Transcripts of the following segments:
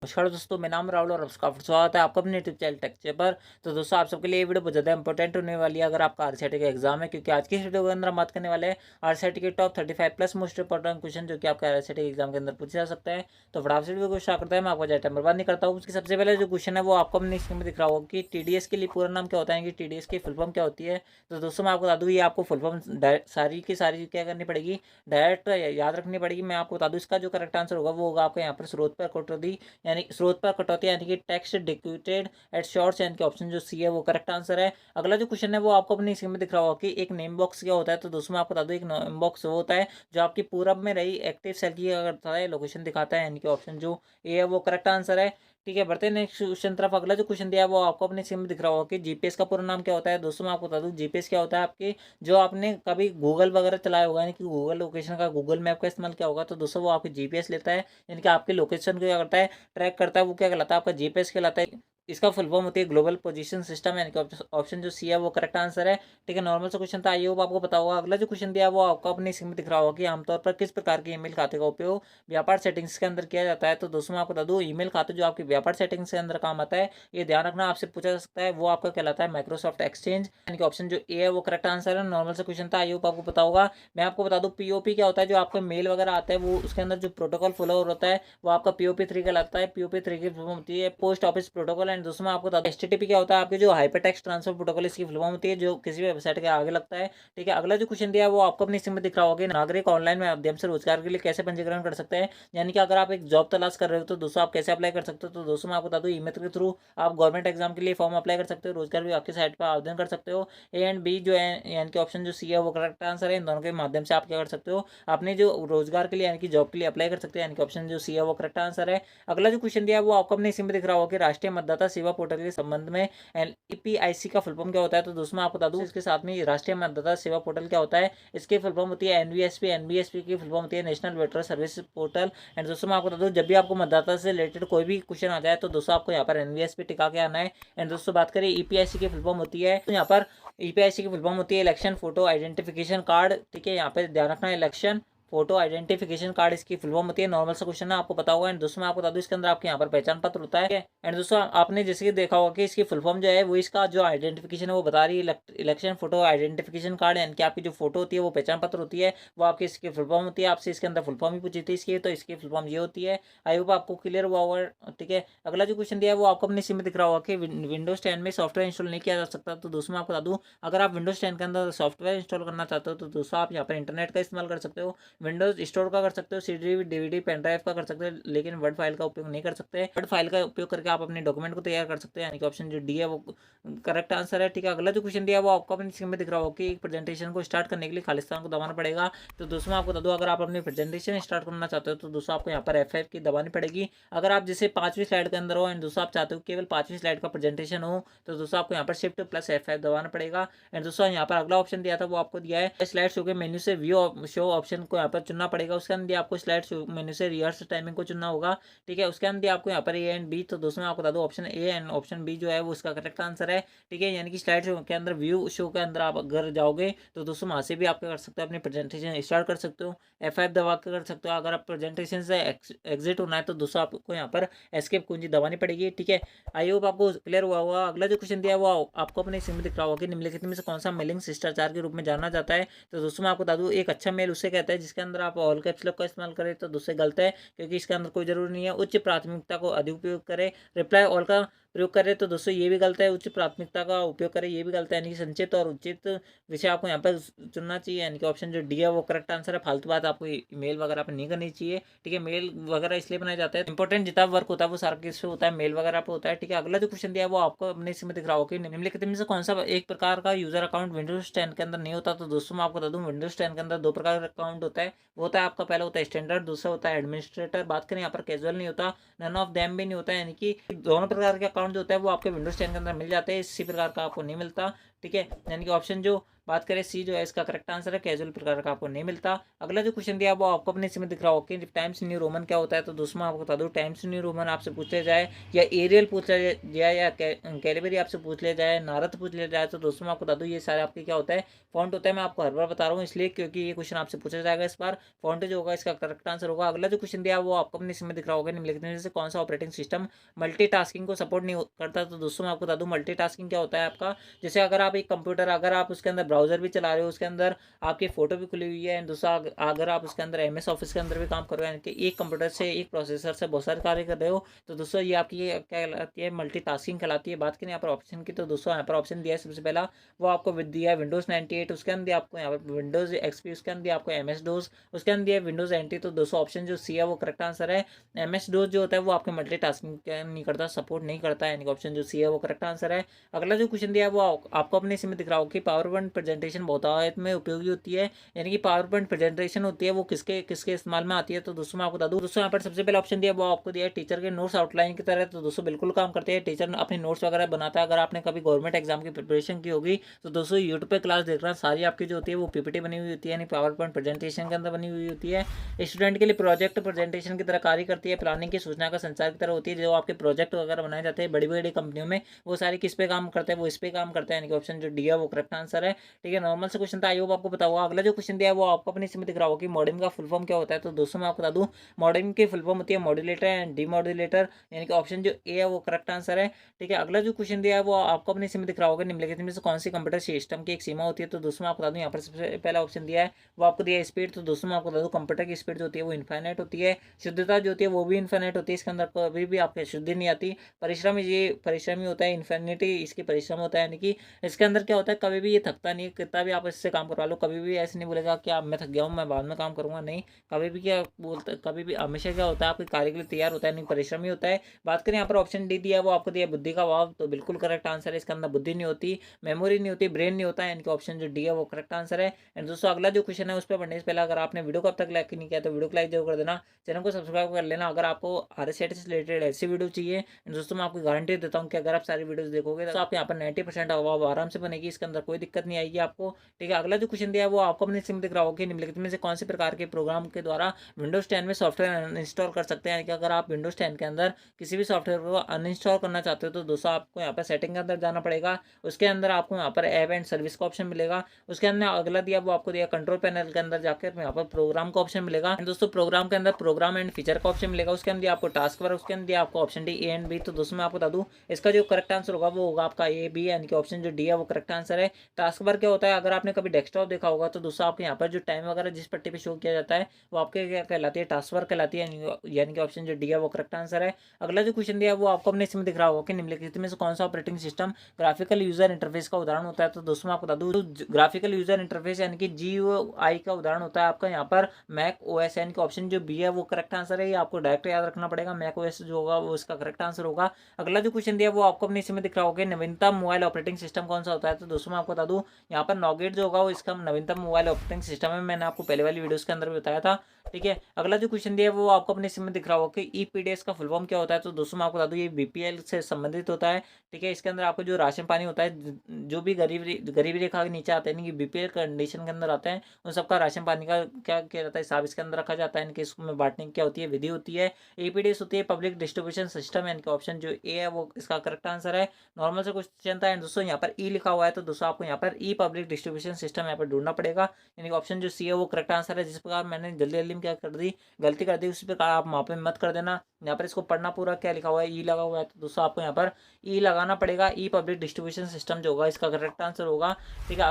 नमस्कार दोस्तों, मेरा नाम राहुल और आपका स्वागत है आपका अपने यूट्यूब चैनल टेक्चे पर। तो दोस्तों, आप सबके लिए ये वीडियो बहुत ज़्यादा इंपॉर्टेंट होने वाली है अगर आपका आरसीईआरटी का एग्जाम है, क्योंकि आज की इस वीडियो के अंदर हम बात करने वाले हैं आरसीईआरटी के top 35 plus most important question जो कि आपके आरसीईआरटी एग्जाम के अंदर पूछे जा सकते हैं। तो फटाफट से वीडियो को स्टार्ट करता है। मैं आपको ज़्यादा टाइम बर्बाद नहीं करता हूँ। उसकी सबसे पहले जो क्वेश्चन है वो आपको अपनी स्क्रीन में दिख रहा होगा कि टीडीएस के लिए पूरा नाम क्या होता है, कि टीडीएस की फुल फॉर्म क्या होती है। तो दोस्तों, मैं आपको बता दूँ, ये आपको फुल फॉर्म सारी की सारी क्या करनी पड़ेगी, डायरेक्ट याद रखनी पड़ेगी। मैं आपको बता दूँ, इसका जो करेक्ट आंसर होगा वो होगा आपका यहाँ पर स्रोत पर कटौती, यानी स्रोत पर कटौती यानी कि टेक्स्ट डिक्यूटेड एट शॉर्ट्स, यानी कि ऑप्शन जो सी है वो करेक्ट आंसर है। अगला जो क्वेश्चन है वो आपको अपनी स्क्रीन में दिख रहा होगा कि एक नेम बॉक्स क्या होता है। तो दोस्तों, मैं आपको बता दूं, एक नेम बॉक्स वो होता है जो आपकी पूरब में रही एक्टिव सेल की करता है, लोकेशन दिखाता है, यानी कि ऑप्शन जो ए है वो करेक्ट आंसर है। ठीक है, बढ़ते हैं नेक्स्ट क्वेश्चन तरफ। अगला जो क्वेश्चन दिया है वो आपको अपने स्क्रीन में दिख रहा होगा कि जीपीएस का पूरा नाम क्या होता है। दोस्तों, मैं आपको बता दूं, जीपीएस क्या होता है, आपके जो आपने कभी गूगल वगैरह चलाया होगा, यानी कि गूगल लोकेशन का, गूगल मैप का इस्तेमाल किया होगा, तो दोस्तों वो आपके जीपीएस लेता है, यानी कि आपके लोकेशन को क्या करता है, ट्रैक करता है। वो क्या कहलाता है, आपका जीपीएस कहलाता है। इसका फुल फॉर्म होती है ग्लोबल पोजीशन सिस्टम, यानी कि ऑप्शन जो सी है वो करेक्ट आंसर है। ठीक है, नॉर्मल सा क्वेश्चन था, आई होप आपको पता होगा। अगला जो क्वेश्चन दिया है वो आपको अपनी स्क्रीन में दिख रहा होगा कि आमतौर पर किस प्रकार के ईमेल खाते का उपयोग व्यापार सेटिंग्स के अंदर किया जाता है। तो दोस्तों, मैं आपको बता दूं, ईमेल खाते जो आपकी व्यापार सेटिंग्स के अंदर काम आता है, ये ध्यान रखना, आपसे पूछा जा सकता है, वो आपका कहलाता है माइक्रोसॉफ्ट एक्सचेंज, यानी कि ऑप्शन जो ए है वो करेक्ट आंसर है। नॉर्मल सा क्वेश्चन था, आई होप आपको पता होगा। मैं आपको बता दूं, पीओपी क्या होता है, जो आपका मेल वगैरह आता है वो उसके अंदर जो प्रोटोकॉल फॉलो होता है वो आपका पीओपी 3 कहलाता है। पीओपी 3 की फुल फॉर्म होती है पोस्ट ऑफिस प्रोटोकॉल। एंड दोस्तों, मैं आपको बता दूं, एचटीटीपी क्या होता है, आपके जो हाइपर टेक्स्ट ट्रांसफर प्रोटोकॉल, इसकी फुल फॉर्म होती है, जो किसी भी वेबसाइट के आगे लगता है। ठीक है, अगला जो क्वेश्चन दिया है वो आपको अपनी स्क्रीन में दिख रहा होगा, नागरिक ऑनलाइन माध्यम से रोजगार के लिए कैसे पंजीकरण कर सकते हैं, यानी कि अगर आप एक जॉब तलाश कर रहे हो तो दोस्तों आप कैसे अप्लाई कर सकते हो। तो दोस्तों, मैं आपको बता दूं, ईमेल के थ्रू आप गवर्नमेंट एग्जाम के लिए फॉर्म अप्लाई कर सकते हो, रोजगार भी आपकी साइट पर आवेदन कर सकते हो। ए एंड बी जो है, यानी कि ऑप्शन जो सी है वो करेक्ट आंसर है। इन दोनों के माध्यम से आप क्या कर सकते हो, अपने जो रोजगार के लिए यानी कि जॉब के लिए अप्लाई कर सकते हैं, यानी कि ऑप्शन जो सी है वो करेक्ट आंसर है। अगला जो क्वेश्चन दिया है वो आपको अपने स्क्रीन में दिख रहा होगा कि राष्ट्रीय मतदाता सेवा पोर्टल के संबंध में एनईपीआईसी का फुल फॉर्म क्या होता है। तो दोस्तों, मैं आपको बता दूं, इसके साथ में राष्ट्रीय मतदाता सेवा पोर्टल क्या होता है, इसकी फुल फॉर्म होती है एनवीएसपी। एनवीएसपी की फुल फॉर्म होती है national voter service portal. And दोस्तों, मैं आपको बता दूं, जब भी आपको मतदाता से रिलेटेड कोई भी क्वेश्चन आ जाए तो दोस्तों आपको यहाँ पर एनवीएसपी टिका के आना है। एंड दोस्तों, बात करें ईपीआईसी की फुल फॉर्म होती है, तो यहाँ पर ईपीआईसी की फुल फॉर्म होती है इलेक्शन फोटो आइडेंटिफिकेशन कार्ड। ठीक है, यहाँ पे ध्यान रखना, इलेक्शन फोटो आइडेंटिफिकेशन कार्ड इसकी फुल फॉर्म होती है। नॉर्मल सा क्वेश्चन है, आपको पता होगा। एंड दोस्तों, मैं आपको बता दूं, इसके अंदर आपके यहाँ पर पहचान पत्र होता है। एंड दोस्तों, आपने जैसे कि देखा होगा कि इसकी फुल फॉर्म जो है वो इसका जो आइडेंटिफिकेशन है वो बता रही है, इलेक्शन फोटो आइडेंटिफिकेशन कार्ड, यानी कि आपकी जो फोटो होती है वो पहचान पत्र होती है, वो आपकी इसकी फुल फॉर्म होती है। आपसे इसके अंदर फुल फॉर्म ही पूछी थी इसकी, तो इसकी फुल फॉर्म ये होती है। आई होप आपको क्लियर हुआ होगा। ठीक है, अगला जो क्वेश्चन दिया है वो आपको अपने सिम में दिख रहा होगा कि विंडोज 10 में सॉफ्टवेयर इंस्टॉल नहीं किया जा सकता। तो दोस्तों, मैं आपको बता दूं, अगर आप विंडोज 10 के अंदर सॉफ्टवेयर इंस्टॉल करना चाहते हो तो दोस्तों आप यहाँ पर इंटरनेट का इस्तेमाल कर सकते हो, विंडोज स्टोर का कर सकते हो, सीडी डीवीडी पेन ड्राइव का कर सकते हो, लेकिन वर्ड फाइल का उपयोग नहीं कर सकते। वर्ड फाइल का उपयोग करके आप अपने डॉक्यूमेंट को तैयार कर सकते हैं, यानी कि ऑप्शन जो डी है वो करेक्ट आंसर है। ठीक है, अगला जो क्वेश्चन दिया है वो आपको अपनी स्क्रीन में दिख रहा होगा कि एक प्रेजेंटेशन को स्टार्ट करने के लिए खालिस्तान को दबाना पड़ेगा। तो दोस्तों, मैं आपको बता दूं, अगर आप अपनी प्रेजेंटेशन स्टार्ट करना चाहते हो तो दोस्तों आपको यहाँ पर F5 की दबानी पड़ेगी। अगर आप जैसे 5वीं स्लाइड के अंदर हो एंड दोस्तों आप चाहते हो केवल 5वीं स्लाइड का प्रेजेंटेशन हो तो दोस्तों आपको यहाँ पर शिफ्ट प्लस F5 दबाना पड़ेगा। एंड दोस्तों, यहाँ पर अगला ऑप्शन दिया था वो आपको दिया है स्लाइड शो के मेन्यू से व्यू शो ऑप्शन को यहाँ पर चुनना पड़ेगा। उसके अंदर आपको स्लाइड शो मेन्यू से रिहर्स टाइमिंग को चुनना होगा। ठीक है, उसके अंदर आपको यहाँ पर ए एंड बी, तो दोस्तों मैं आपको बता दूं, option A and option B जो है वो इसका करेक्ट आंसर है। ठीक है, यानी कि स्लाइड शो के अंदर व्यू शो के अंदर आप अगर जाओगे तो दोस्तों वहाँ से भी आप क्या कर सकते हो, अपनी प्रेजेंटेशन स्टार्ट कर सकते हो, F5 दबा के कर सकते हो। अगर आप प्रेजेंटेशन से एग्जिट होना है तो दोस्तों आपको यहाँ पर एस्केप कुंजी दबानी पड़ेगी। ठीक है, आई होप आपको क्लियर हुआ होगा। अगला जो क्वेश्चन दिया हुआ आपको अपने सिम में दिख रहा होगा कि निम्नलिखित में से कौन सा मेलिंग शिष्टाचार के रूप में जाना जाता है। तो दोस्तों, मैं आपको बता दूं, एक अच्छा मेल उसे कहते हैं जिसके अंदर आप ऑल कैप्स लॉक का इस्तेमाल करें, तो दूसरे गलत है, क्योंकि इसके अंदर कोई जरूरी नहीं है। उच्च प्राथमिकता को अधिक उपयोग करें, रिप्लाई ऑल का प्रयोग करें, तो दोस्तों ये भी गलत है। उच्च प्राथमिकता का उपयोग करें, ये भी गलत है, यानी कि संचित और उचित विषय आपको यहाँ पर चुनना चाहिए, यानी कि ऑप्शन जो डी है वो करेक्ट आंसर है। फालतू बात आपको मेल वगैरह पर नहीं करनी चाहिए। ठीक है, मेल वगैरह इसलिए बनाए जाते हैं, इंपॉर्टेंट जितना वर्क होता है वो सारा किस पे होता है, मेल वगैरह पे होता है। ठीक है, अगला जो क्वेश्चन दिया है वो आपको अपने इसमें दिख रहा होगा कि निम्नलिखित में से कौन सा एक प्रकार का यूजर अकाउंट विंडोज 10 के अंदर नहीं होता। तो दोस्तों, मैं आपको बता दूं, विंडोज 10 के अंदर दो प्रकार का अकाउंट होता है। वो होता है आपका, पहला होता है स्टैंडर्ड, दूसरा होता है एडमिनिस्ट्रेटर। बात करें यहाँ पर कैजुअल नहीं होता, नन ऑफ देम भी नहीं होता, यानी कि दोनों प्रकार के अकाउंट जो होता है वो आपके विंडोज 10 के अंदर मिल जाते हैं, इसी प्रकार का आपको नहीं मिलता। ठीक है, यानी कि ऑप्शन जो बात करें सी जो है इसका करेक्ट आंसर है, कैजुअल प्रकार का आपको नहीं मिलता। अगला जो क्वेश्चन दिया वो आपको अपने इसमें दिख रहा होगा कि टाइम्स न्यू रोमन क्या होता है, तो दोस्तों मैं आपको बता दूं टाइम्स न्यू रोमन आपसे पूछ लिया जाए या एरियल पूछ लिया जाए या कैलिबरी आपसे पूछ लिया जाए, नारद पूछ लिया जाए, तो दोस्तों मैं आपको बता दूं ये सारे आपके क्या होता है, फॉन्ट होता है। मैं आपको हर बार बता रहा हूँ इसलिए क्योंकि ये क्वेश्चन आपसे पूछा जाएगा इस बार, फॉन्ट जो होगा इसका करेक्ट आंसर होगा। अगला जो क्वेश्चन दिया वो आपको अपने इसमें दिख रहा होगा निम्नलिखित में से कौन सा ऑपरेटिंग सिस्टम मल्टीटास्किंग को सपोर्ट नहीं करता, तो दोस्तों मैं आपको बता दूं मल्टीटास्किंग क्या होता है आपका, जैसे अगर आप एक कंप्यूटर अगर आप उसके अंदर ब्राउजर भी चला रहे हो, उसके अंदर आपकी फोटो भी खुली हुई है, एंड दूसरा अगर आप उसके अंदर एमएस ऑफिस के अंदर भी काम कर रहे हो, यानी कि एक कंप्यूटर से एक प्रोसेसर से बहुत सारे कार्य कर रहे हो, तो दोस्तों ये आपकी ये क्या कहलाती है, मल्टीटास्किंग कहलाती है। बात करें यहाँ पर ऑप्शन की, तो दोस्तों यहाँ पर ऑप्शन दिया है सबसे पहला वो आपको दिया है विंडोज 98, उसके अंदर आपको यहाँ पर विंडोज एक्सपी, उसके अंदर आपको एमएस डोज, उसके अंदर दिया है विंडोज एनटी, तो दोस्तों ऑप्शन जो सी है वो करेक्ट आंसर है। एमएस डोज जो होता है वो आपके मल्टीटास्किंग नहीं करता, सपोर्ट नहीं करता है, यानी कि ऑप्शन जो सी है वो करेक्ट आंसर है। अगला जो क्वेश्चन दिया है वो आपको अपने इसमें दिख रहा हो कि पावर पॉइंट प्रेजेंटेशन बहुतायत में उपयोगी होती है, यानी कि पावर पॉइंट प्रेजेंटेशन होती है वो किसके किसके इस्तेमाल में आती है, तो दोस्तों मैं आपको बता दूं दोस्तों यहाँ पर सबसे पहले ऑप्शन दिया वो आपको दिया है टीचर के नोट्स आउटलाइन की तरह, तो दोस्तों बिल्कुल काम करते हैं, टीचर अपने नोट्स वगैरह बनाता है। अगर आपने कभी गवर्नमेंट एग्जाम की प्रिपरेशन की होगी तो दोस्तों यूट्यूब पे क्लास देख रहा सारी आपकी जो होती है वो पीपीटी बनी हुई होती है, यानी पावर पॉइंट प्रेजेंटेशन के अंदर बनी हुई होती है। स्टूडेंट के लिए प्रोजेक्ट प्रेजेंटेशन की तरह कार्य करती है, प्लानिंग की सूचना का संचार की तरह होती है। जो आपके प्रोजेक्ट वगैरह बनाए जाते हैं बड़ी बड़ी कंपनियों में वो सारे किस पे काम करते हैं, वो इस पे काम करते हैं, यानी कि ऑप्शन जो डी है वो करेक्ट आंसर है। ठीक है, नॉर्मल से क्वेश्चन था, आई होप आपको पता होगा। अगला जो क्वेश्चन दिया है वो आपको अपने इसमें दिख रहा होगा कि मॉडेम का फुल फॉर्म क्या होता है, तो दोस्तों मैं आपको बता दूं मॉडेम की फुल फॉर्म होती है मॉड्यूलेटर एंड डीमॉड्यूलेटर, यानी कि ऑप्शन जो ए है वो करेक्ट आंसर है। ठीक है, अगला जो क्वेश्चन दिया है वो आपको अपने इसमें दिख रहा होगा निम्नलिखित में से कौन सी कंप्यूटर सिस्टम की एक सीमा होती है, तो दोस्तों मैं आपको बता दूं यहाँ पर सबसे पहला ऑप्शन दिया है वो आपको दिया है स्पीड, तो दोस्तों मैं आपको बता दूं कंप्यूटर की स्पीड जो होती है वो इनफाइनाइट होती है, शुद्धता जो होती है वो भी इनफाइनाइट होती है, इसके अंदर कभी भी आपको शुद्धि नहीं आती। परिश्रम ये परिश्रमी होता है, इन्फिनिटी इसकी परिश्रम होता है, यानी कि इसके अंदर क्या होता है कभी भी ये थकता नहीं है, कितना भी आप इससे काम करवा लो कभी भी ऐसे नहीं बोलेगा कि आप मैं थक गया हूँ मैं बाद में काम करूंगा, नहीं, कभी भी क्या बोलता कभी भी हमेशा क्या होता है आपके कार्य के लिए तैयार होता है, नहीं परिश्रमी होता है। बात करें यहाँ पर ऑप्शन डी दिया है वो आपको दिया बुद्धि का अभाव, तो बिल्कुल करेक्ट आंसर है, इसके अंदर बुद्धि नहीं होती, मेमोरी नहीं होती, ब्रेन नहीं होता है, यानी कि ऑप्शन जो डी है वो करेक्ट आंसर है। एंड दोस्तों अगला जो क्वेश्चन है उस पर पढ़ने से पहले अगर आपने वीडियो को अब तक लाइक नहीं किया तो वीडियो को लाइक जरूर कर देना, चैनल को सब्सक्राइब कर लेना। अगर आपको RSET से रिलेटेड ऐसी वीडियो चाहिए दोस्तों मैं आपको गारंटी देता हूँ कि अगर आप सारी वीडियोस देखोगे तो आप यहाँ पर 90% आराम से बनेगी, इसके अंदर कोई दिक्कत नहीं आएगी आपको। ठीक है, अगला जो क्वेश्चन दिया है वो आपको अपने सिम दिख रहा होगा कि निम्नलिखित में से कौन से प्रकार के प्रोग्राम के द्वारा विंडोज 10 में सॉफ्टवेयर इंस्टॉल कर सकते हैं, यानी कि अगर आप विंडोज 10 के अंदर किसी भी सॉफ्टवेयर को अनइंस्टॉल करना चाहते हो तो दोस्तों आपको यहाँ पर सेटिंग के अंदर जाना पड़ेगा, उसके अंदर आपको यहाँ पर ऐप एंड सर्विस का ऑप्शन मिलेगा, उसके अंदर अगला दिया वो आपको दिया कंट्रोल पैनल के अंदर जाकर यहाँ पर प्रोग्राम का ऑप्शन मिलेगा, दोस्तों प्रोग्राम के अंदर प्रोग्राम एंड फीचर का ऑप्शन मिलेगा, उसके अंदर आपको टास्क वर्क, उसके अंदर आपको option D A and B, तो दोस्तों मैं आपको बता दूं इसका जो करेक्ट आंसर होगा वो होगा आपका ए बी, यानी कि ऑप्शन जो डी है वो करेक्ट आंसर है। टास्क बार क्या होता है अगर आपने कभी डेस्कटॉप देखा होगा तो दोस्तों आपके यहाँ पर जो टाइम वगैरह जिस पट्टी पे शो किया जाता है वो आपके क्या कहलाती है, टास्क बार कहलाती है, यानी कि ऑप्शन जो डी है वो करेक्ट आंसर है। अगला जो क्वेश्चन दिया है वो आपको अपने इसमें दिख रहा होगा कि निम्नलिखित में से कौन सा operating system graphical user interface का उदाहरण होता है, तो दोस्तों मैं आपको बता दूं ग्राफिकल यूजर इंटरफेस यानी कि GUI का उदाहरण होता है आपका यहाँ पर मैक OS, यानी कि ऑप्शन जो बी है वो करेक्ट आंसर है, ये आपको डायरेक्ट याद रखना पड़ेगा, मैक OS जो होगा वो इसका करेक्ट आंसर होगा। अगला जो क्वेश्चन दिया वो आपको अपने इसमें दिख रहा होगा नवीनतम मोबाइल ऑपरेटिंग सिस्टम कौन सा होता है, तो दोस्तों मैं आपको बता दूं यहाँ पर नॉगेट जो होगा वो इसका नवीनतम मोबाइल ऑपरेटिंग सिस्टम है, मैंने आपको पहले वाली वीडियोस के अंदर भी बताया था। ठीक है, अगला जो क्वेश्चन दिया है वो आपको अपने इसमें दिख रहा होगा कि EPDS का फुल फॉर्म क्या होता है, तो दोस्तों मैं आपको बता दूं ये BPL से संबंधित होता है। ठीक है, इसके अंदर आपको जो राशन पानी होता है जो भी गरीबी रेखा के नीचे आते हैं यानी कि BPL कंडीशन के अंदर आते हैं उन सबका राशन पानी का क्या किया जाता है हिसाब इसके अंदर रखा जाता है, इनके इसमें बांटने की क्या होती है विधि होती है। EPDS होती है पब्लिक डिस्ट्रीब्यूशन सिस्टम, यानी कि ऑप्शन जो ए है वो इसका करेक्ट आंसर है। नॉर्मल से क्वेश्चन था एंड दोस्तों यहाँ पर ई लिखा हुआ है तो दोस्तों आपको यहाँ पर ई पब्लिक डिस्ट्रीब्यूशन सिस्टम यहाँ पर ढूंढना पड़ेगा, यानी कि ऑप्शन जो सी है वो करेक्ट आंसर है। जिस प्रकार मैंने जल्दी जल्दी में क्या कर दी गलती कर दी उसी प्रकार आप वहाँ पे मत कर देना, यहाँ पर इसको पढ़ना पूरा क्या लिखा हुआ है ई लगा हुआ है तो दोस्तों आपको यहाँ पर ई लगाना पड़ेगा, ई पब्लिक डिस्ट्रीब्यूशन सिस्टम जो होगा इसका करेक्ट आंसर होगा। ठीक है,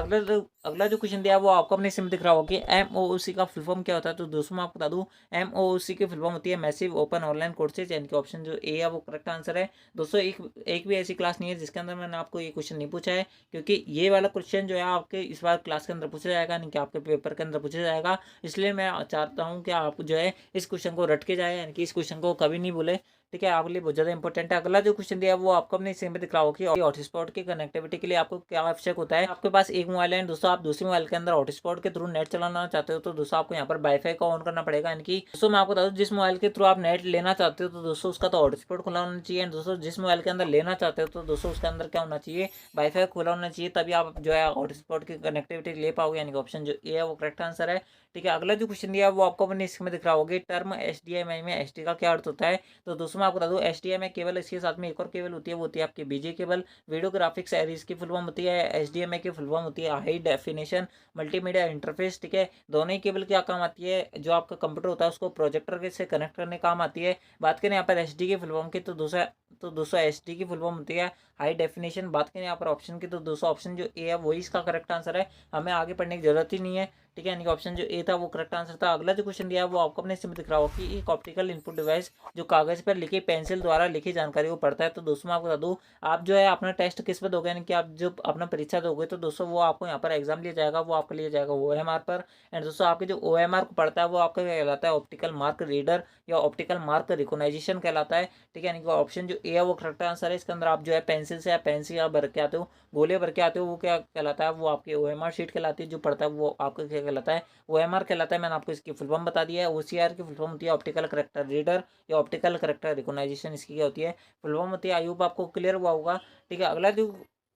अगला जो क्वेश्चन दिया है वो आपको अपने सिम दिख रहा होगा कि MOOC का फुल फॉर्म क्या होता है, तो दोस्तों मैं आपको बता दूं MOOC की फुल फॉर्म होती है मैसिव ओपन ऑनलाइन कोर्सेज, यानी कि ऑप्शन जो ए है वो करेक्ट आंसर है। दोस्तों एक भी ऐसी क्लास नहीं है जिसके अंदर मैंने आपको ये क्वेश्चन नहीं पूछा है, क्योंकि ये वाला क्वेश्चन जो है आपके इस बार क्लास के अंदर पूछा जाएगा, नहीं कि आपके पेपर के अंदर पूछा जाएगा, इसलिए मैं चाहता हूँ कि आप जो है इस क्वेश्चन को रट के जाए, यानी कि इस क्वेश्चन को कभी नहीं भूले। ठीक है, आपके लिए बहुत ज़्यादा इंपॉर्टेंट है। अगला जो क्वेश्चन दिया है वो आपको अपने स्क्रीन पे दिख रहा होगा कि हॉटस्पॉट की कनेक्टिविटी के लिए आपको क्या आवश्यक होता है। आपके पास एक मोबाइल है, दोस्तों आप दूसरे मोबाइल के अंदर हॉटस्पॉट के थ्रू नेट चलाना चाहते हो तो दोस्तों आपको यहाँ पर वाईफाई को ऑन करना पड़ेगा। यानी कि दोस्तों मैं आपको बता दूं, जिस मोबाइल के थ्रू आप नेट लेना चाहते हो तो दोस्तों उसका तो हॉटस्पॉट खुला होना चाहिए। दोस्तों जिस मोबाइल के अंदर लेना चाहते हो तो दोस्तों उसके अंदर क्या होना चाहिए, वाईफाई खुला होना चाहिए, तभी आप जो है हॉटस्पॉट की कनेक्टिविटी ले पाओगे। यानी कि ऑप्शन जो ए है वो करेक्ट आंसर है। ठीक है, अगला जो क्वेश्चन दिया है वो आपको अपने स्क्रीन में दिख रहा होगा। टर्म HDMI में HD का क्या अर्थ होता है। तो दोस्तों मैं आपको बता दूं, HDMI केबल, इसके साथ में एक और केबल होती है, वो होती है आपकी BG cable. Video graphics Aries की फुल फॉर्म होती है। HDMI की फुल फॉर्म होती है हाई डेफिनेशन मल्टीमीडिया इंटरफेस। ठीक है, दोनों ही केबल क्या काम आती है, जो आपका कंप्यूटर होता है उसको प्रोजेक्टर से कनेक्ट करने काम आती है। बात करें यहाँ पर HD की फुल फॉर्म की तो दोस्तों HD की फुल फॉर्म होती है हाई डेफिनेशन। बात करें यहाँ पर ऑप्शन की तो दोस्तों ऑप्शन जो ए है वही इसका करेक्ट आंसर है, हमें आगे पढ़ने की जरूरत ही नहीं है। ठीक है, यानी कि ऑप्शन जो ए था वो करेक्ट आंसर था। अगला जो क्वेश्चन दिया है वो आपको अपने इसमें दिख रहा होगा कि एक ऑप्टिकल इनपुट डिवाइस जो कागज पर लिखी पेंसिल द्वारा लिखी जानकारी को पढ़ता है। तो दोस्तों मैं आपको बता दूं, आप जो है अपना टेस्ट किस पर दोगे, यानी कि आप जब अपना परीक्षा दोगे तो दोस्तों वो आपको यहाँ पर एग्जाम लिया जाएगा, वो आपको लिया जाएगा OMR पर। एंड दोस्तों आपके जो OMR को पढ़ता है वो आपका क्या कहलाता है, ऑप्टिकल मार्क रीडर या ऑप्टिकल मार्क रिकॉग्नाइजेशन कहलाता है। ठीक है, यानी कि ऑप्शन जो ए है वो करेक्ट आंसर है। इसके अंदर आप जो है पेंसिल से या पेंसिल या भर के आते हो, गोले भर के आते हो, वो क्या कहलाता है, वो आपकी OMR शीट कहलाती है। जो पढ़ता है वो आपका क्या कहलाता है, OMR कहलाता है। मैंने आपको इसकी फुल फॉर्म बता दिया है। OCR की फुल फॉर्म होती है ऑप्टिकल करेक्टर रीडर या ऑप्टिकल करेक्टर रिकॉग्नाइजेशन, इसकी क्या होती है, फुल फॉर्म होती है। आई होप आपको क्लियर हुआ होगा। ठीक है, अगला जो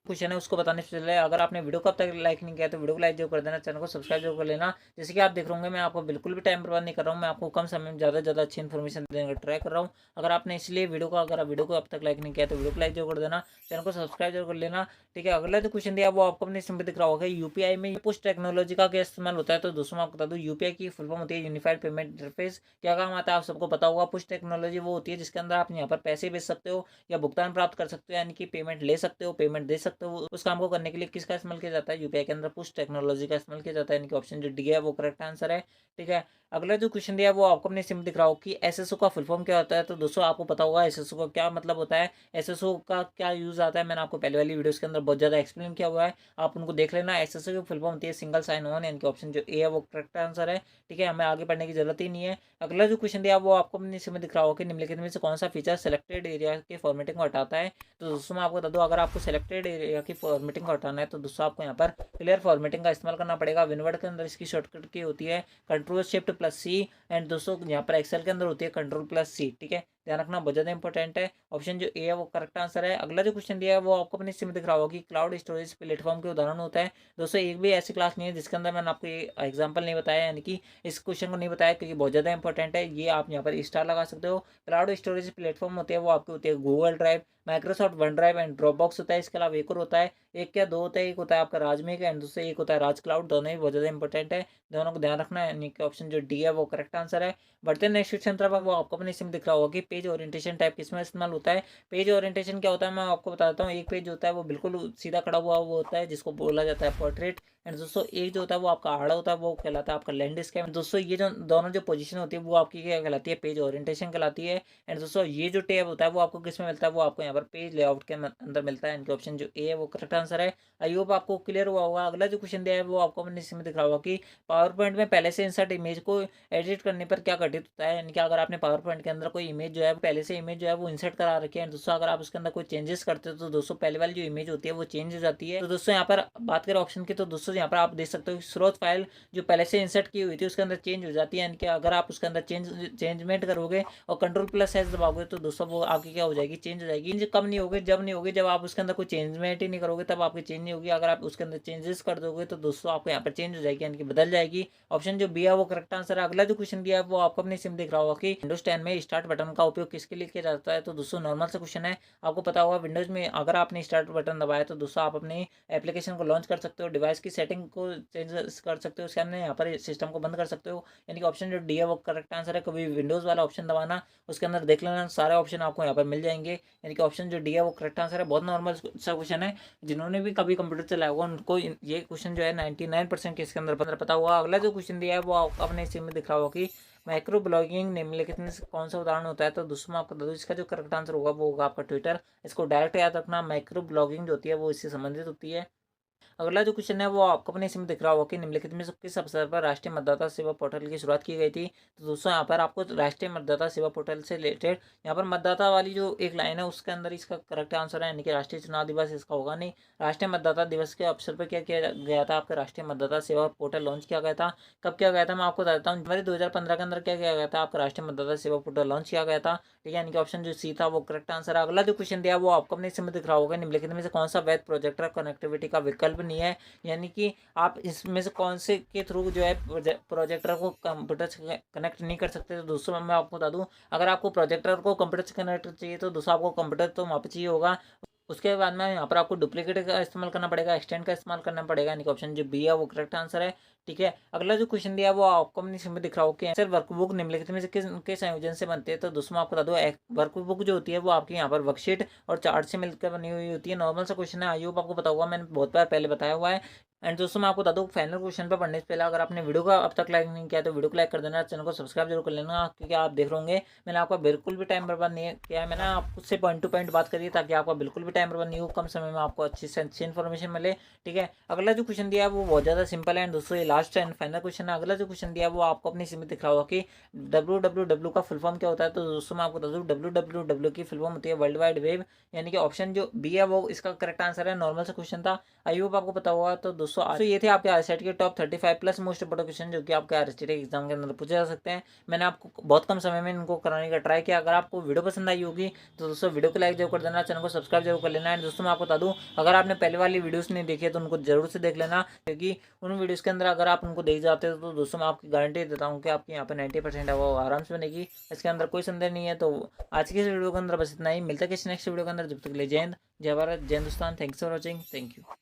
क्वेश्चन है उसको बताने से पहले अगर आपने वीडियो को अब तक लाइक नहीं किया तो वीडियो को लाइक जरूर कर देना, चैनल को सब्सक्राइब जरूर कर लेना। जैसे कि आप देख रहे होंगे मैं आपको बिल्कुल भी टाइम बर्बाद नहीं कर रहा हूँ, मैं आपको कम समय में ज़्यादा से ज़्यादा अच्छी इन्फॉर्मेशन देने का ट्राई कर रहा हूँ। अगर आपने इसलिए वीडियो को अब तक लाइक नहीं किया तो वीडियो को लाइक जरूर कर देना, चैनल को सब्सक्राइब जरूर कर लेना। ठीक है, अगला जो क्वेश्चन दिया वो आपको अपने इसमें दिख रहा होगा, UPI में पुश टेक्नोलॉजी का क्या इस्तेमाल होता है। तो दोस्तों मैं आपको बता दूं, UPI की फुल फॉर्म होती है यूनिफाइड पेमेंट इंटरफेस। क्या काम आता है आप सबको पता होगा। पुश टेक्नोलॉजी वो होती है जिसके अंदर आप यहाँ पर पैसे भेज सकते हो या भुगतान प्राप्त कर सकते हो, यानी कि पेमेंट ले सकते हो, पेमेंट दे सकते हो। उस काम को करने के लिए किसका इस्तेमाल किया जाता है, UPI के अंदर पुश टेक्नोलॉजी का इस्तेमाल किया जाता है। यानी कि ऑप्शन जो डी है वो करेक्ट आंसर है। ठीक है, अगला जो क्वेश्चन दिया है वो आपको अपने सिम दिख रहा हो कि SSO का फुल फॉर्म क्या होता है। तो दोस्तों आपको पता होगा SSO का क्या मतलब होता है, SSO का क्या यूज आता है, मैंने आपको पहले वाली वीडियोस के अंदर बहुत ज़्यादा एक्सप्लेन किया हुआ है, आप उनको देख लेना। SSO की फुल फॉर्म होती है सिंगल साइन ऑन, यानी कि ऑप्शन जो ए है वो करेक्ट आंसर है। ठीक है, हमें आगे पढ़ने की जरूरत ही नहीं है। अगला जो क्वेश्चन दिया वो आपको अपने सिम में दिख रहा होगा कि निम्नलिखित में से कौन सा फीचर सेलेक्टेड एरिया के फॉर्मेटिंग को हटाता है। तो दोस्तों मैं आपको बता दूं, अगर आपको सेलेक्टेड एरिया की फॉर्मेटिंग को हटाना है तो दोस्तों आपको यहाँ पर क्लियर फॉर्मेटिंग का इस्तेमाल करना पड़ेगा। विनवर्ड के अंदर इसकी शॉर्टकट की होती है Ctrl+Shift+C, एंड दोस्तों यहाँ पर एक्सेल के अंदर होती है Ctrl+C। ठीक है, ध्यान रखना बहुत ज़्यादा इंपॉर्टेंट है। ऑप्शन जो ए है वो करेक्ट आंसर है। अगला जो क्वेश्चन दिया है वो आपको अपने इसमें दिख रहा होगा कि क्लाउड स्टोरेज प्लेटफॉर्म के उदाहरण होता है। दोस्तों एक भी ऐसी क्लास नहीं है जिसके अंदर मैंने आपको ये एग्जांपल नहीं बताया, यानी कि इस क्वेश्चन को नहीं बताया क्योंकि बहुत ज़्यादा इंपॉर्टेंट है। ये आप यहाँ पर स्टार लगा सकते हो। क्लाउड स्टोरेज प्लेटफॉर्म होते हैं वो आपके होते हैं Google drive, Microsoft one drive and Dropbox होता है। इसके अलावा एक और होता है, एक क्या दो होता है, एक होता है आपका राजमेक एंड दूसरे एक होता है राज क्लाउड। दोनों ही बहुत ज़्यादा इंपॉर्टेंट है, दोनों को ध्यान रखना है। यानी कि ऑप्शन जो डी है वो करेक्ट आंसर है। बढ़ते नेक्स्ट क्वेश्चन तरफ, वो आपको अपने इसमें दिख रहा होगा कि पेज ओरिएंटेशन टाइप किसमें इस्तेमाल होता है। पेज ओरिएंटेशन क्या होता है मैं आपको बताता हूँ। एक पेज होता है वो बिल्कुल सीधा खड़ा हुआ वो होता है जिसको बोला जाता है पोर्ट्रेट, एंड दोस्तों एक जो होता है वो आपका आड़ा होता है वो कहलाता है आपका लैंडस्केप। दोस्तों ये जो दोनों जो पोजीशन होती है वो आपकी क्या कहलाती है, पेज ओरिएंटेशन कहलाती है। एंड दोस्तों ये जो टैब होता है वो आपको किस में मिलता है, वो आपको यहाँ पर पेज लेआउट के अंदर मिलता है। इनके ऑप्शन जो ए है वो करेक्ट आंसर है। आई होप आपको क्लियर हुआ होगा। अगला जो क्वेश्चन दिया है वो आपको अपने इसमें दिख रहा होगा कि पावर पॉइंट में पहले से इंसर्ट इमेज को एडिट करने पर क्या घटित होता है। यानी कि अगर आपने पावर पॉइंट के अंदर कोई इमेज जो है पहले से इमेज जो है वो इंसर्ट करा रखी है, दोस्तों अगर आप उसके अंदर कोई चेंजेस करते हो तो दोस्तों पहले वाली जो इमेज होती है वो चेंज हो जाती है। तो दोस्तों यहाँ पर बात करें ऑप्शन की तो दोस्तों यहाँ पर आप देख सकते हो स्रोत फाइल जो पहले से इंसर्ट की हुई थी उसके अंदर चेंज हो जाती है। यानी कि अगर आप उसके अंदर चेंजमेंट करोगे और Ctrl+S दबाओगे तो दोस्तों वो आपकी क्या हो जाएगी, चेंज हो जाएगी। चेंज कब नहीं होगी, जब नहीं होगी जब आप उसके अंदर कोई चेंजमेंट ही नहीं करोगे तब आपकी चेंज नहीं होगी। अगर आप उसके अंदर चेंजेस कर दोगे तो दोस्तों आपको यहाँ पर चेंज हो जाएगी, यानी कि बदल जाएगी। ऑप्शन जो बी है वो करेक्ट आंसर है। अगला जो क्वेश्चन दिया है वो आपको अपने सिम दिख रहा होगा कि विंडोज 10 में स्टार्ट बटन का उपयोग किसके लिए किया जाता है। तो दोस्तों नॉर्मल से क्वेश्चन है, आपको पता होगा विंडोज में अगर आपने स्टार्ट बटन दबाया तो दोस्तों आप अपनी एप्लीकेशन को लॉन्च कर सकते हो, डिवाइस की सेटिंग को चेंज कर सकते हो, उसके अंदर यहाँ पर सिस्टम को बंद कर सकते हो। यानी कि ऑप्शन जो डी है वो करेक्ट आंसर है। कभी विंडोज़ वाला ऑप्शन दबाना, उसके अंदर देख लेना सारे ऑप्शन आपको यहाँ पर मिल जाएंगे। यानी कि ऑप्शन जो डी है वो करेक्ट आंसर है। बहुत नॉर्मल सा क्वेश्चन है, जिन्होंने भी कभी कंप्यूटर चलाया होगा उनको ये क्वेश्चन जो है 99% के इसके अंदर पता होगा। अगला जो क्वेश्चन दिया है वो आपको अपने इसी में दिख रहा होगा कि माइक्रो ब्लॉगिंग निम्नलिखित में से कौन सा उदाहरण होता है। तो दोस्तों मैं आपको बता दूं इसका जो करेक्ट आंसर होगा वो होगा आपका ट्विटर। इसको डायरेक्ट याद रखना, माइक्रो ब्लॉगिंग जो होती है वो इससे संबंधित होती है। अगला जो क्वेश्चन है वो आपको अपने इसमें दिख रहा होगा कि निम्नलिखित में से किस अवसर पर राष्ट्रीय मतदाता सेवा पोर्टल की शुरुआत की गई थी। तो दोस्तों यहाँ पर आपको राष्ट्रीय मतदाता सेवा पोर्टल से रिलेटेड यहाँ पर मतदाता वाली जो एक लाइन है उसके अंदर इसका करेक्ट आंसर है, यानी कि राष्ट्रीय चुनाव दिवस इसका होगा नहीं। राष्ट्रीय मतदाता दिवस के अवसर पर क्या किया गया था, आपका राष्ट्रीय मतदाता सेवा पोर्टल लॉन्च किया गया था। कब किया गया था मैं आपको बता देता हूँ, जनवरी 2015 के अंदर क्या किया गया था, आपका राष्ट्रीय मतदाता सेवा पोर्टल लॉन्च किया गया था। ठीक है, यानी कि ऑप्शन जो सी था वो करेक्ट आंसर है। अगला जो क्वेश्चन दिया वो आपको अपने इसमें दिख रहा होगा, निम्नलिखित में से कौन सा वैध प्रोजेक्टर कनेक्टिविटी का विकल्प नहीं है, यानी कि आप इसमें से कौन से के थ्रू जो है प्रोजेक्टर को कंप्यूटर से कनेक्ट नहीं कर सकते। तो दोस्तों मैं आपको बता दूं, अगर आपको प्रोजेक्टर को कंप्यूटर से कनेक्ट चाहिए तो दोस्तों आपको कंप्यूटर तो वहाँ पे चाहिए होगा। उसके बाद में यहाँ पर आपको डुप्लीकेट का इस्तेमाल करना पड़ेगा, एक्सटेंड का इस्तेमाल करना पड़ेगा, यानी कि ऑप्शन जो बी है वो करेक्ट आंसर है। ठीक है, अगला जो क्वेश्चन दिया है वो आपको अपनी इसमें दिख रहा हो कि सर वर्कबुक निम्नलिखित में से किस के संयोजन से बनते हैं। तो दोस्तों मैं आपको बता दूं, वर्कबुक जो होती है वो आपकी यहाँ पर वर्कशीट और चार्ट से मिलकर बनी हुई होती है। नॉर्मल सा क्वेश्चन है, आई होप आपको पता होगा, मैंने बहुत बार पहले बताया हुआ है। एंड दोस्तों मैं आपको बता दूं, फाइनल क्वेश्चन पर पढ़ने से पहले अगर आपने वीडियो को अब तक लाइक नहीं किया तो वीडियो को लाइक कर देना, चैनल को सब्सक्राइब जरूर कर लेना, क्योंकि आप देख रहे होंगे मैंने आपका बिल्कुल भी टाइम बर्बाद नहीं किया है। मैंने आपको से पॉइंट टू पॉइंट बात करी है ताकि आपका बिल्कुल भी टाइम बर्बाद नहीं हो, कम समय में आपको अच्छी से अच्छी इन्फॉर्मेशन मिले। ठीक है, अगला जो क्वेश्चन दिया है वो बहुत ज़्यादा सिंपल है। एंड दोस्तों ये लास्ट एंड फाइनल क्वेश्चन है। अगला जो क्वेश्चन दिया है वो आपको अपनी सीमित दिख रहा होगा कि www का फुल फॉर्म क्या होता है। तो दोस्तों मैं आपको बता दूं, www की फुल फॉर्म होती है वर्ल्ड वाइड वेब, यानी कि ऑप्शन जो बी है वो इसका करेक्ट आंसर है। नॉर्मल सा क्वेश्चन था, आई होप आपको पता होगा। तो दोस्तों आज ये थे आपके आरसेट के top 35 plus most important question जो कि आपके आरसेट एग्जाम के अंदर पूछे जा सकते हैं। मैंने आपको बहुत कम समय में इनको कराने का ट्राई किया। अगर आपको वीडियो पसंद आई होगी तो दोस्तों वीडियो को लाइक जरूर कर देना, चैनल को सब्सक्राइब जरूर कर लेना। एंड दोस्तों मैं आपको बता दूं, अगर आपने पहले वाली वीडियोस नहीं देखी है तो उनको जरूर से देख लेना, क्योंकि उन वीडियोस के अंदर अगर आप उनको देख जाते हो तो दोस्तों मैं आपकी गारंटी देता हूँ कि आपकी यहाँ पे 90% है वो आराम से बनेगी, इसके अंदर कोई संदेह नहीं है। तो आज की इस वीडियो के अंदर बस इतना ही, मिलता है किसी नेक्स्ट वीडियो के अंदर, जब तक के लिए जय हिंद, जय भारत, जय Hindustan. Thanks for watching, thank you.